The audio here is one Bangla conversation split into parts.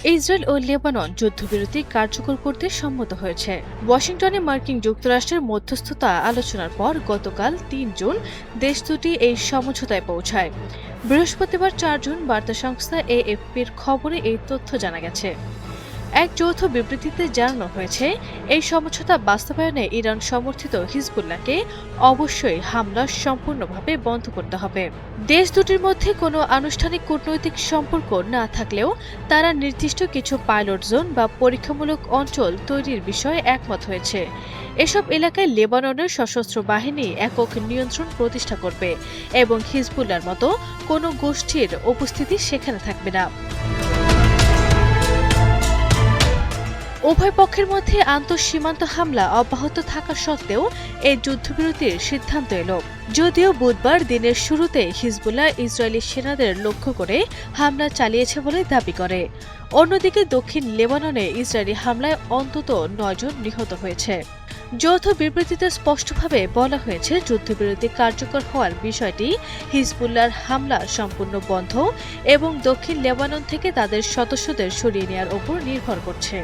ইসরায়েল ও লেবানন যুদ্ধবিরতি কার্যকর করতে সম্মত হয়েছে। ওয়াশিংটনে মার্কিন যুক্তরাষ্ট্রের মধ্যস্থতা আলোচনার পর গতকাল ৩ জুন দেশ দুটি এই সমঝোতায় পৌঁছায়। বৃহস্পতিবার ৪ জুন বার্তা সংস্থা এএফপির খবরে এই তথ্য জানা গেছে। এক যৌথ বিবৃতিতে জানানো হয়েছে, এই সমঝোতা বাস্তবায়নে ইরান সমর্থিত হিজবুল্লাহকে অবশ্যই হামলা সম্পূর্ণভাবে বন্ধ করতে হবে। দেশ দুটির মধ্যে কোনো আনুষ্ঠানিক কূটনৈতিক সম্পর্ক না থাকলেও তারা নির্দিষ্ট কিছু পাইলট জোন বা পরীক্ষামূলক অঞ্চল তৈরির বিষয়ে একমত হয়েছে। এসব এলাকায় লেবাননের সশস্ত্র বাহিনী একক নিয়ন্ত্রণ প্রতিষ্ঠা করবে এবং হিজবুল্লাহর মতো কোনো গোষ্ঠীর উপস্থিতি সেখানে থাকবে না। উভয় পক্ষের মধ্যে আন্তঃসীমান্ত হামলা অব্যাহত থাকা সত্ত্বেও এই যুদ্ধবিরতির সিদ্ধান্ত এলো। যদিও বুধবার দিনের শুরুতে হিজবুল্লাহ ইসরায়েলি সেনাদের লক্ষ্য করে হামলা চালিয়েছে বলে দাবি করে। অন্যদিকে দক্ষিণ লেবাননে ইসরায়েলি হামলায় অন্তত ৯ জন নিহত হয়েছে। যৌথ বিবৃতিতে স্পষ্টভাবে বলা হয়েছে, যুদ্ধবিরতি কার্যকর হওয়ার বিষয়টি হিজবুল্লাহর হামলা সম্পূর্ণ বন্ধ এবং দক্ষিণ লেবানন থেকে তাদের সদস্যদের সরিয়ে নেওয়ার ওপর নির্ভর করছে।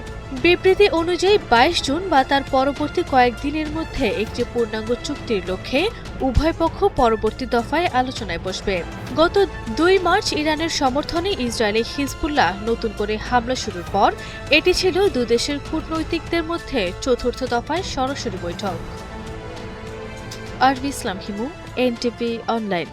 বিবৃতি অনুযায়ী ২২ জুন বা তার পরবর্তী কয়েকদিনের মধ্যে একটি পূর্ণাঙ্গ চুক্তির লক্ষ্যে উভয় পক্ষ পরবর্তী দফায় আলোচনায় বসবে। গত ২ মার্চ ইরানের সমর্থনে ইসরায়েলি হিজবুল্লাহ নতুন করে হামলা শুরুর পর এটি ছিল দুদেশের কূটনৈতিকদের মধ্যে চতুর্থ দফায় সরাসরি বৈঠক। আরবি ইসলাম হিমু, এনটিভি অনলাইন।